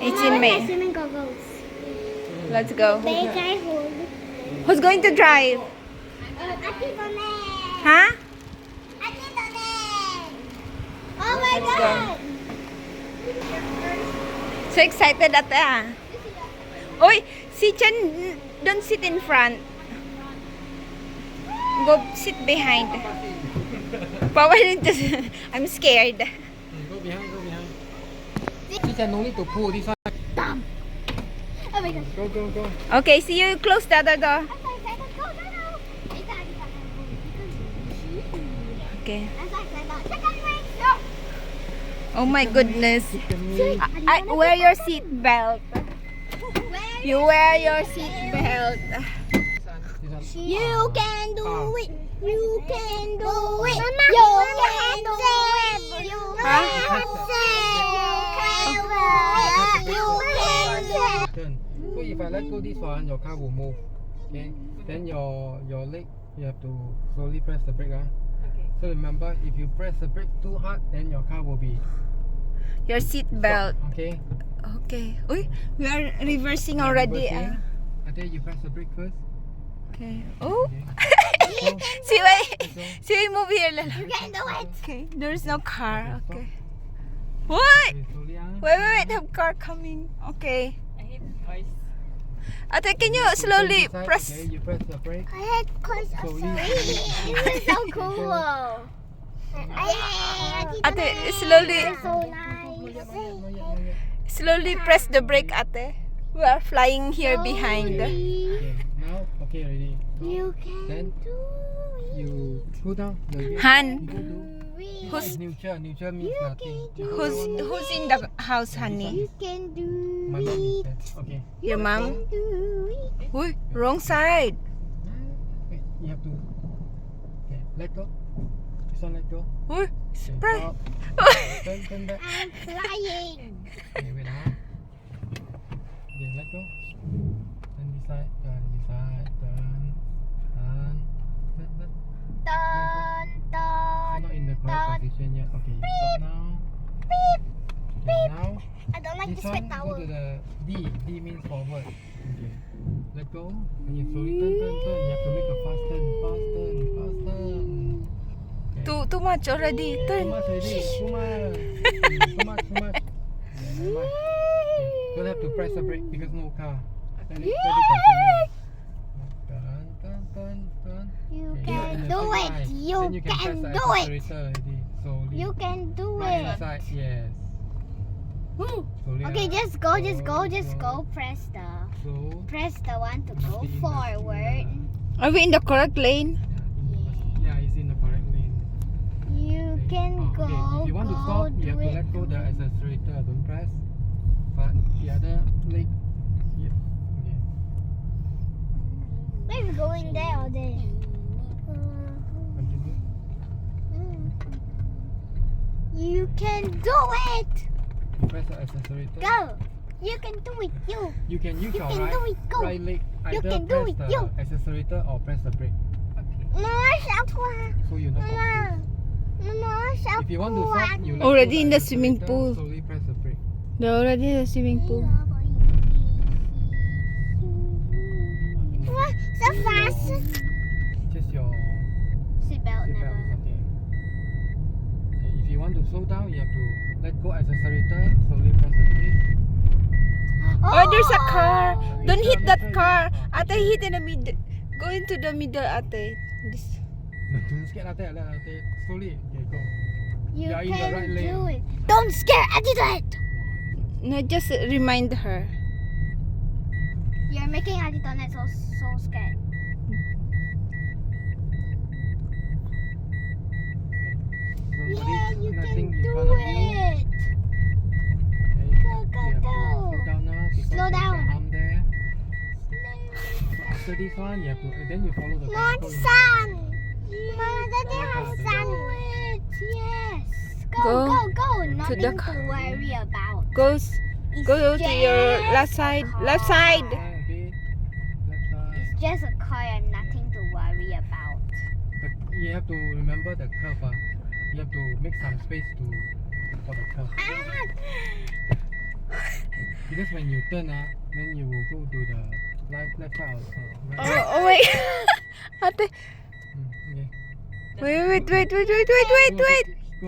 It's in May. Swimming goggles. Let's go. Be careful. Who's going to drive? Huh? Oh my Let's god! So excited ate ah. Oy, si Chen, don't sit in front. Go sit behind. Papa, I'm scared. Go behind, go behind. Teacher, no need to pull this one. Oh my god. Go. Okay, see you close the other door. I'm so excited. Go, no. Okay. I'm so excited. Second ring. Go. Oh my goodness. Wear your seat belt. You wear your seat belt. You can do it. You can do it. You can do it. You Huh? Turn. So if I let go this one, your car will move. Okay. Then your leg, you have to slowly press the brake. Okay. So remember, if you press the brake too hard, then your car will be Your seat belt. stopped, okay. Okay. Uy, we are reversing already. I think you press the brake first. Okay. Oh. Okay. Go. See, move here, Lala. You can do it. Okay. There's no car. Okay, Okay. What? Okay, slowly. Wait. Have car coming. Okay. Ate, can you slowly Decide, press? Okay, you press the brake. I had cause of Slowly. This is so cool. Ate, slowly. So nice. Slowly press the brake, ate. We are flying here behind. Okay, now, okay, ready. You can Then do it. you go down. Han. You go to Who's neutral. Neutral means nothing. who's in the house, honey? You can do My mom is it. there. Okay. Your mom? Do it. Uy, wrong side. Wait, you have to. Okay, let go. This one let go. Uy, Okay, spray. stop. Turn back. I'm flying. Okay, wait now. Okay, let go. Turn this side. Turn this side. Turn. Dun, You're dun, not in the correct dun. position yet. Okay, stop now. Beep. Okay, now. I don't like This the one sweat go towel. to the D. D means forward. Okay. Let go. And you slowly turn. You have to make a fast turn. Okay. Too much already. Too Turn. much already. Too much. Yeah, never mind. Okay. Don't have to press the brake because no car. Let it continue. Turn. You Okay, can in the do same it. line. You Then you can can press the do it. accelerator already. Slowly. You can do Right it. side. Yes. Slowly. Okay, just go. Slow. Press the one to go Must be in the- forward. Are we in the correct lane? Yeah, it's in the correct lane. You Okay. can Oh, go. okay. If you want to go, stop, you do have to it. let go the accelerator. Don't press. But the other leg. Yeah. Okay. Maybe going there or there. Continue. You can do it. You press the accelerator. Go. You can do it. You can use You your can right, do it, go. right leg. You Either can do press it, the you. accelerator or press the brake. Mama, stop. So you're not confused. Mama, stop. If you want to stop, you let Already go in the swimming accelerator, pool. Slowly press the brake. They're already in the swimming pool. So fast. Just your Seatbelt seatbelt. never. Okay. Okay. If you want to slow down, you have to let go accelerator. Slowly press the brake. Oh, there's a car. Don't hit that car. Ate, hit in the middle. Go into the middle, ate. This. No, don't scare ate. Let ate. Slowly. Okay, go. You You are in the can right do lane. it. Don't scare. I did it. No, just remind her. You're making Aditonet so scared. Don't Yeah, worry, you nothing can in do front of you. it. Okay. Go, You have to go. slow down now because Slow there's down. a hump there. So after this one, you have to then you follow the Not go in the sun. Mama, Daddy No has car, sandwich. Yes. Go, Go go, go. to Nothing the to car. worry about. Go to your just left side. a Left car. side. Okay. Left side. It's just a car and nothing to worry about. You have to remember the curve. You have to make some space for the curve. Ah, Because when you turn, then you will go to the left side also. Right? Oh wait. Ate, Okay. wait. Go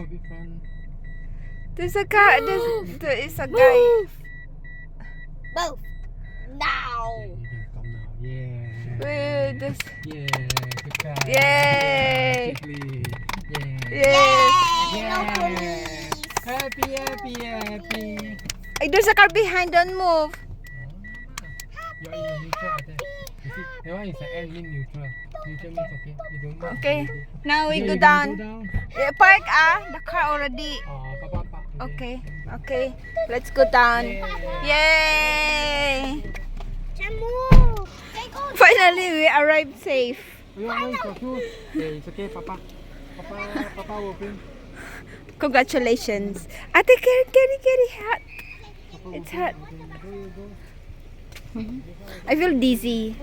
a bit front. There's a guy. There is a guy. Move. Now. Okay, you can stop now. Yeah. Wait, this. Yeah. Good job. Yay. Quickly. Yeah. Yay! No police. Happy. Ay, there's a car behind. Don't move. You're in the neutral, I think. You see, that one is the end mean neutral. Neutral means okay. You don't move. Okay. already. Now we Okay, go you can down. Go down. Park the car already. Papa. Okay. Let's go down. Yeah. Yay! Move. Take off. Finally, we arrived safe. You want to go? Yeah, it's okay, Papa. Papa will bring. Congratulations. Ate, carry hot. Papa It's will hot. bring. Go. I feel dizzy.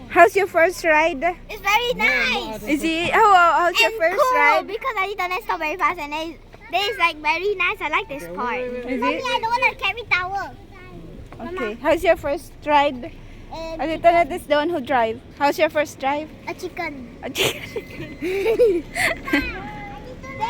How's your first ride? It's very nice. Is it? How's your And first cool ride? because I didn't stop very fast and this is like very nice. I like this Okay, part. wait. Is Mommy, it? I don't want to carry towel. Okay. How's your first ride? Ate, Tanet is the one who drive. How's your first drive? A chicken. A chicken.